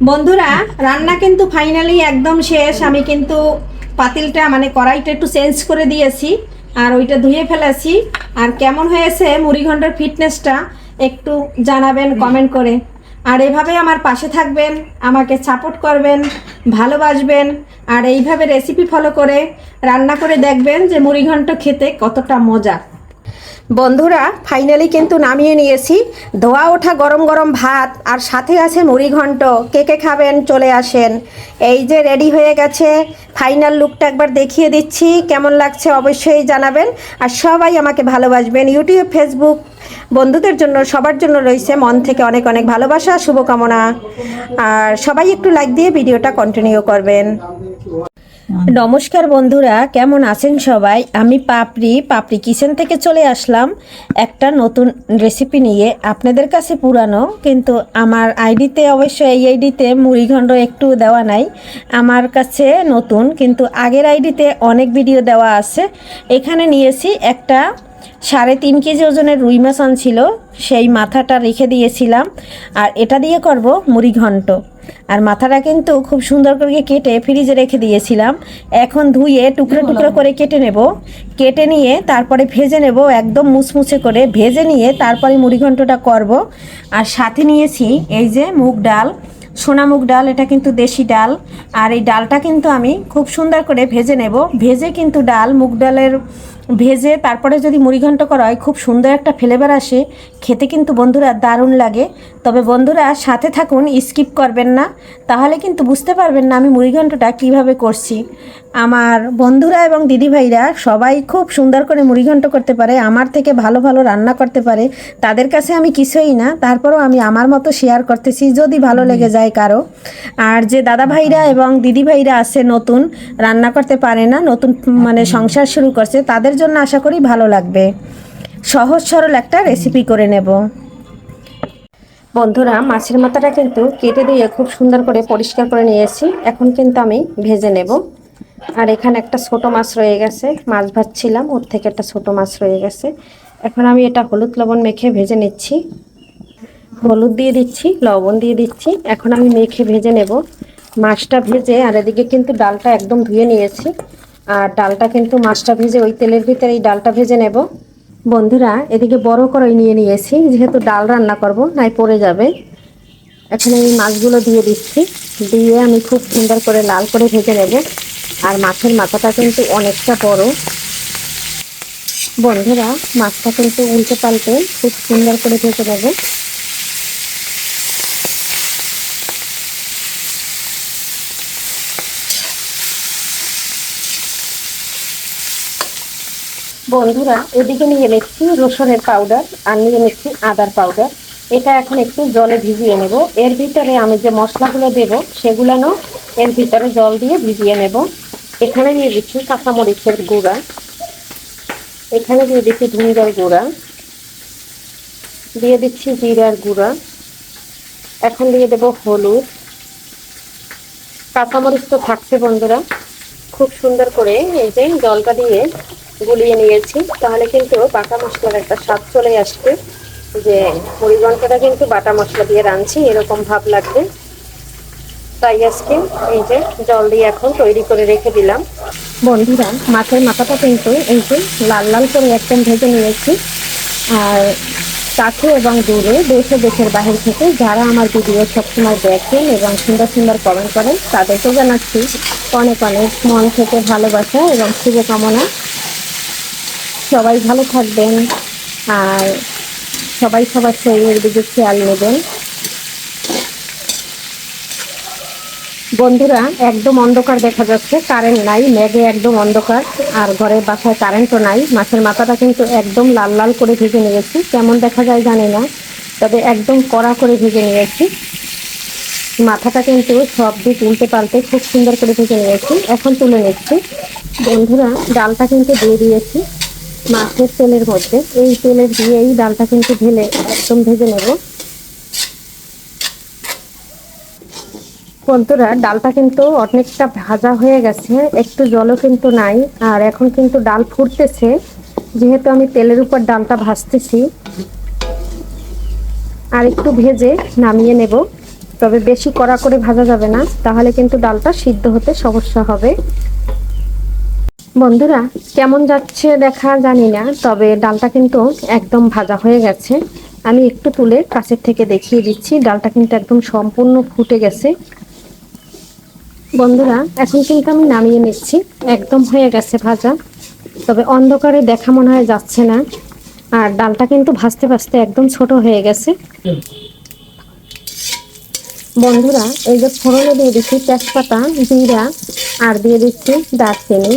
বন্ধুরা, রান্না কিন্তু ফাইনালি একদম শেষ। আমি কিন্তু পাতিলটা মানে কড়াইটা একটু চেঞ্জ করে দিয়েছি আর ওইটা ধুয়ে ফেলেছি। আর কেমন হয়েছে মুড়িঘণ্টার ফিটনেসটা একটু জানাবেন কমেন্ট করে। আর এভাবে আমার পাশে থাকবেন, আমাকে সাপোর্ট করবেন, ভালোবাসবেন। আর এইভাবে রেসিপি ফলো করে রান্না করে দেখবেন যে মুড়িঘণ্ট খেতে কতটা মজা। বন্ধুরা, ফাইনালি কিন্তু নামিয়ে নিয়েছি। ধোয়া ওঠা গরম গরম ভাত আর সাথে আছে মুড়িঘণ্ট। কে কে খাবেন চলে আসেন। এই যে রেডি হয়ে গেছে। ফাইনাল লুকটা একবার দেখিয়ে দিচ্ছি, কেমন লাগছে অবশ্যই জানাবেন। আর সবাই আমাকে ভালোবাসবেন। ইউটিউব, ফেসবুক বন্ধুদের জন্য সবার জন্য রয়েছে মন থেকে অনেক অনেক ভালোবাসা, শুভকামনা। আর সবাই একটু লাইক দিয়ে ভিডিওটা কন্টিনিউ করবেন। নমস্কার বন্ধুরা, কেমন আছেন সবাই? আমি পাপড়ি কিচেন থেকে চলে আসলাম একটা নতুন রেসিপি নিয়ে। আপনাদের কাছে পুরানো, কিন্তু আমার আইডিতে অবশ্য এই আইডিতে মুড়িঘণ্ট একটু দেওয়া নাই। আমার কাছে নতুন, কিন্তু আগের আইডিতে অনেক ভিডিও দেওয়া আছে। এখানে নিয়েছি একটা 3.5 কেজি ওজনের রুই মাছ আনছিল, সেই মাথাটা রেখে দিয়েছিলাম। আর এটা দিয়ে করব মুড়িঘণ্ট। আর মাথাটা কিন্তু খুব সুন্দর করে কেটে ফ্রিজে রেখে দিয়েছিলাম। এখন ধুয়ে টুকরো টুকরো করে কেটে নেব। কেটে নিয়ে তারপরে ভেজে নেব, একদম মুচমুচে করে ভেজে নিয়ে তারপরে মুড়িঘণ্টটা করব। আর সাথে নিয়েছি এই যে মুগ ডাল, সোনা মুগ ডাল, এটা কিন্তু দেশি ডাল। আর এই ডালটা কিন্তু আমি খুব সুন্দর করে ভেজে নেব। ভেজে কিন্তু মুগ ডালের ভেজে তারপরে যদি মুড়িঘণ্ট করা হয় খুব সুন্দর একটা ফ্লেভার আসে, খেতে কিন্তু বন্ধুরা দারুণ লাগে। তবে বন্ধুরা সাথে থাকুন, স্কিপ করবেন না, তাহলে কিন্তু বুঝতে পারবেন না আমি মুড়িঘণ্টটা কিভাবে করছি। আমার বন্ধুরা এবং দিদিভাইরা সবাই খুব সুন্দর করে মুড়িঘণ্ট করতে পারে, আমার থেকে ভালো ভালো রান্না করতে পারে। তাদের কাছে আমি কিছুই না, তারপরেও আমি আমার মতো শেয়ার করতেছি, যদি ভালো লেগে যায় কারো। আর যে দাদা ভাইরা এবং দিদি ভাইরা আছে নতুন রান্না করতে পারে না, নতুন মানে সংসার শুরু করছে, তাদের জন্য আশা করি ভালো লাগবে। সহজ সরল একটা রেসিপি করে নেব। বন্ধুরা, মাছের মাথাটা কিন্তু কেটে দিয়ে খুব সুন্দর করে পরিষ্কার করে নিয়েছি। এখন কিন্তু আমি ভেজে নেব। আর এখানে একটা ছোট মাছ রয়ে গেছে, মাছ ভাজছিলাম ওর থেকে একটা ছোট মাছ রয়ে গেছে। এখন আমি এটা হলুদ লবণ মেখে ভেজে নিচ্ছি। হলুদ দিয়ে দিচ্ছি, লবণ দিয়ে দিচ্ছি। এখন আমি মেখে ভেজে নেব মাছটা ভেজে। আর এদিকে কিন্তু ডালটা একদম ধুয়ে নিয়েছি। আর ডালটা কিন্তু মাছটা ভেজে ওই তেলের ভিতরে এই ডালটা ভেজে নেব। বন্ধুরা, এদিকে বড় কড়াই নিয়ে নিয়েছি, যেহেতু ডাল রান্না করব নাই পড়ে যাবে। এখানে এই মাছগুলো দিয়ে দিচ্ছি, দিয়ে আমি খুব সুন্দর করে লাল করে ভেজে নেব। আর মাছের মাথাটা কিন্তু অনেকটা বড়। বন্ধুরা, মাছটা কিন্তু উল্টে পাল্টে খুব সুন্দর করে ভেজে নেব। বন্ধুরা, এদিকে নিয়ে নিচ্ছি রসুনের পাউডার আর নিয়ে নিচ্ছি আদার পাউডার। এটা এখন একটু জলে ভিজিয়ে নেব। এর ভিতরে আমি যে মশলাগুলো দেব সেগুলো এর ভিতরে জল দিয়ে ভিজিয়ে নেব। এখানে নিয়ে দিচ্ছি কাঁচামরিচের গুঁড়া, এখানে দিয়ে দিচ্ছি ধনিয়ার গুঁড়া, দিয়ে দিচ্ছি জিরার গুঁড়া। এখন দিয়ে দেব হলুদ। কাঁচামরিচ তো থাকছে বন্ধুরা। খুব সুন্দর করে এই যে জলটা দিয়ে গুলিয়ে নিয়েছি, তাহলে কিন্তু বাটা মশলার একটা স্বাদ চলে আসবে, যে মুড়িঘণ্টটা কিন্তু বাটা মশলা দিয়ে রাঁধছি এরকম ভাব লাগবে। তাই আজকে এই যে জল দিয়ে এখন তৈরি করে রেখে দিলাম। বন্ধুরা, মাছের মাথাটা কিন্তু এই যে লাল লাল করে একদম ভেজে নিয়েছি। আর কাছে এবং দূরে, দেশে দেশের বাহির থেকে যারা আমার ভিডিও সবসময় দেখেন এবং সুন্দর সুন্দর কমেন্ট করেন, তাদেরকে জানাচ্ছি অনেক অনেক মন থেকে ভালোবাসা এবং শুভকামনা। সবাই ভালো থাকবেন আর সবাই সবার শরীরের দিকে খেয়াল নেবেন। বন্ধুরা, একদম অন্ধকার দেখা যাচ্ছে, কারেন্ট নাই, মেঘে একদম অন্ধকার। আর ঘরের বাসায় কারেন্টও নাই। মাছের মাথাটা কিন্তু একদম লাল লাল করে ভেজে নিয়েছি, কেমন দেখা যায় জানি না, তবে একদম কড়া করে ভেজে নিয়েছি। মাথাটা কিন্তু সব দিক উল্টে পাল্টে খুব সুন্দর করে ভেজে নিয়েছি। এখন তুলে নিচ্ছি। বন্ধুরা, ডালটা কিন্তু দিয়ে দিয়েছি মাছের তেলের মধ্যে। এই তেলের দিয়ে এই ডালটা কিন্তু ঢেলে একদম ভেজে নেব। বন্ধুরা, ডালটা কিন্তু অনেকটা ভাজা হয়ে গেছে, একটু জলও কিন্তু নাই। আর এখন কিন্তু ডাল ফুটতেছে, যেহেতু আমি তেলের উপর ডালটা ভাজতেছি। আর একটু ভেজে নামিয়ে নেব। তবে বেশি কড়া করে ভাজা যাবে না, তাহলে কিন্তু ডালটা সিদ্ধ হতে সমস্যা হবে। বন্ধুরা, কেমন যাচ্ছে দেখা জানি না, তবে ডালটা কিন্তু একদম ভাজা হয়ে গেছে। আমি একটু তুলে কাছের থেকে দেখিয়ে দিচ্ছি, ডালটা কিন্তু একদম সম্পূর্ণ ফুটে গেছে। বন্ধুরা, এখন কিন্তু আমি নামিয়ে নিচ্ছি, একদম হয়ে গেছে ভাজা। তবে অন্ধকারে দেখা মনে হয় যাচ্ছে না, আর ডালটা কিন্তু ভাজতে ভাজতে একদম ছোট হয়ে গেছে। বন্ধুরা, এই যে ফোড়নে দিয়ে দিচ্ছি তেজপাতা, জিরা, আর দিয়ে দিচ্ছি দারচিনি।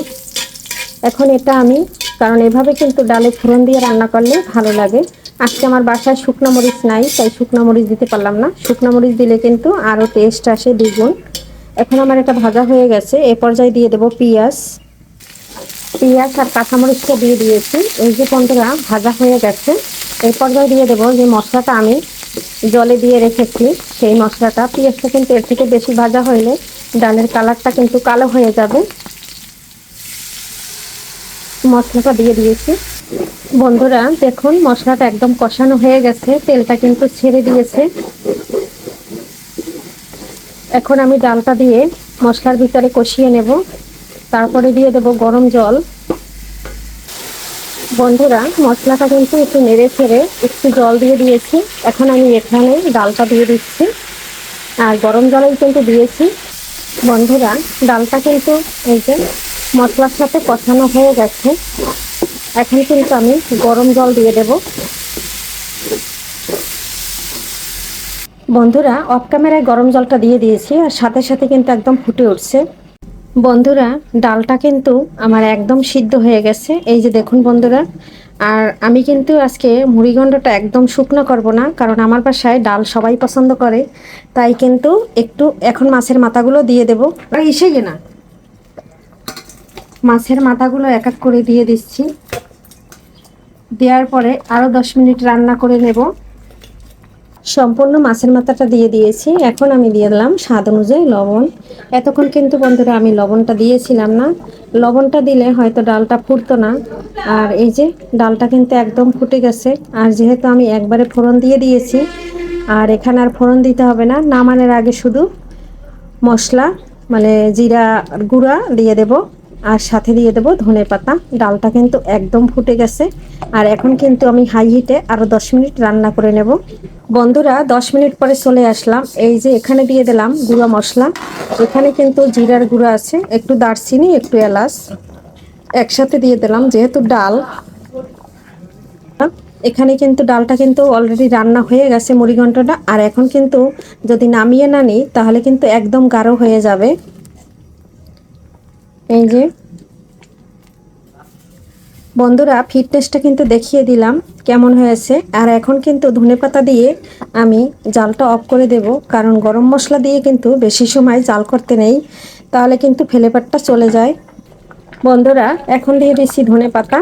এখন এটা আমি, কারণ এভাবে কিন্তু ডালে ফোড়ন দিয়ে রান্না করলে ভালো লাগে। আজকে আমার বাসায় শুকনো মরিচ নাই, তাই শুকনো মরিচ দিতে পারলাম না। শুকনো মরিচ দিলে কিন্তু আরও টেস্ট আসে দ্বিগুণ। এখন আমার এটা ভাজা হয়ে গেছে, এ পর্যায়ে দিয়ে দেবো পেঁয়াজ আর কাঁচামরিচটা দিয়ে দিয়েছি। এই যে বন্ধুরা ভাজা হয়ে গেছে, এই পর্যায়ে দিয়ে দেবো যে মশলাটা আমি জলে দিয়ে রেখেছি, সেই মশলাটা। পেঁয়াজটা কিন্তু এর থেকে বেশি ভাজা হইলে ডালের কালারটা কিন্তু কালো হয়ে যাবে। মশলাটা দিয়ে দিয়েছি। বন্ধুরা দেখুন, মশলাটা একদম কষানো হয়ে গেছে, তেলটা কিন্তু ছেড়ে দিয়েছে। এখন আমি ডালটা দিয়ে মশলার ভিতরে কষিয়ে নেব, তারপরে দিয়ে দেব গরম জল। বন্ধুরা, মশলাটা কিন্তু একটু নেড়ে ছেড়ে একটু জল দিয়ে দিয়েছি। এখন আমি এখানে ডালটা দিয়ে দিচ্ছি, আর গরম জলই কিন্তু দিয়েছি। বন্ধুরা, ডালটা কিন্তু এই যে মশলার সাথে কষানো হয়ে গেছে। এখন কিন্তু আমি গরম জল দিয়ে দেব। বন্ধুরা, অফ ক্যামেরায় গরম জলটা দিয়ে দিয়েছি, আর সাথে সাথে কিন্তু একদম ফুটে উঠছে। বন্ধুরা, ডালটা কিন্তু আমার একদম সিদ্ধ হয়ে গেছে, এই যে দেখুন বন্ধুরা। আর আমি কিন্তু আজকে মুড়িঘণ্টটা একদম শুকনো করব না, কারণ আমার বাসায় ডাল সবাই পছন্দ করে। তাই কিন্তু একটু এখন মাছের মাথাগুলো দিয়ে দেবো। আর ইসেই না, মাছের মাথাগুলো এক এক করে দিয়ে দিচ্ছি। দেওয়ার পরে আরও 10 মিনিট রান্না করে নেব। সম্পূর্ণ মাছের মাথাটা দিয়ে দিয়েছি। এখন আমি দিয়ে দিলাম স্বাদ অনুযায়ী লবণ। এতক্ষণ কিন্তু বন্ধুরা আমি লবণটা দিয়েছিলাম না, লবণটা দিলে হয়তো ডালটা ফুটতো না। আর এই যে ডালটা কিন্তু একদম ফুটে গেছে। আর যেহেতু আমি একবারে ফোড়ন দিয়ে দিয়েছি, আর এখানে আর ফোড়ন দিতে হবে না, নামানোর আগে শুধু মশলা মানে জিরা গুঁড়া দিয়ে দেব, আর সাথে দিয়ে দেব ধনেপাতা। ডালটা কিন্তু একদম ফুটে গেছে। আর এখন কিন্তু আমি হাই হিটে আরও 10 মিনিট রান্না করে নেব। বন্ধুরা, 10 মিনিট পরে চলে আসলাম। এই যে এখানে দিয়ে দিলাম গুঁড়া মশলা। এখানে কিন্তু জিরার গুঁড়া আছে, একটু দারচিনি, একটু এলাচ একসাথে দিয়ে দিলাম, যেহেতু ডাল। এখানে কিন্তু ডালটা কিন্তু অলরেডি রান্না হয়ে গেছে মুড়িঘণ্টটা। আর এখন কিন্তু যদি নামিয়ে না নিই তাহলে কিন্তু একদম গাঢ় হয়ে যাবে। এই যে বন্ধুরা, ফিটনেসটা কিন্তু দেখিয়ে দিলাম কেমন হয়েছে। আর এখন কিন্তু ধনেপাতা দিয়ে আমি জালটা অফ করে দেব, কারণ গরম মশলা দিয়ে কিন্তু বেশি সময় জাল করতে নেই, তাহলে কিন্তু ফ্লেভারটা চলে যায়। বন্ধুরা, এখন দিয়ে দিচ্ছি ধনেপাতা।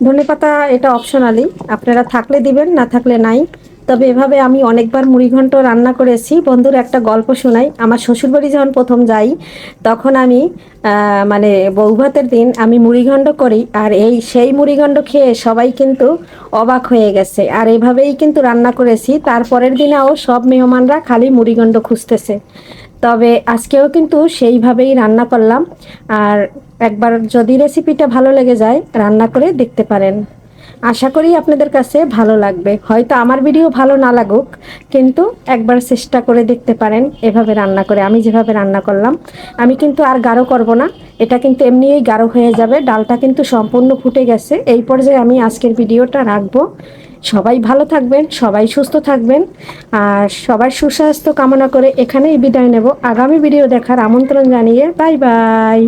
ধনেপাতা এটা অপশনালি, আপনারা থাকলে দিবেন, না থাকলে নাই। তবে এভাবে আমি অনেকবার মুড়িঘণ্ট রান্না করেছি। বন্ধুরা, একটা গল্প শোনাই। আমার শ্বশুরবাড়ি যখন প্রথম যাই, তখন আমি মানে বৌভাতের দিন আমি মুড়িঘণ্ট করি, আর সেই মুড়িঘণ্ট খেয়ে সবাই কিন্তু অবাক হয়ে গেছে। আর এভাবেই কিন্তু রান্না করেছি, তারপরের দিনেও সব মেহমানরা খালি মুড়িঘণ্ট খুঁজতেছে। তবে আজকেও কিন্তু সেইভাবেই রান্না করলাম। আর একবার যদি রেসিপিটা ভালো লেগে যায়, রান্না করে দেখতে পারেন। আশা করি আপনাদের কাছে ভালো লাগবে। হয়তো আমার ভিডিও ভালো না লাগুক, কিন্তু একবার চেষ্টা করে দেখতে পারেন এভাবে রান্না করে, আমি যেভাবে রান্না করলাম। আমি কিন্তু আর গাঢ় করব না, এটা কিন্তু এমনিই গাঢ় হয়ে যাবে। ডালটা কিন্তু সম্পূর্ণ ফুটে গেছে। এই পর্যায়ে আমি আজকের ভিডিওটা রাখবো। সবাই ভালো থাকবেন, সবাই সুস্থ থাকবেন, আর সবার সুস্বাস্থ্য কামনা করে এখানেই বিদায় নেব। আগামী ভিডিও দেখার আমন্ত্রণ জানিয়ে বাই বাই।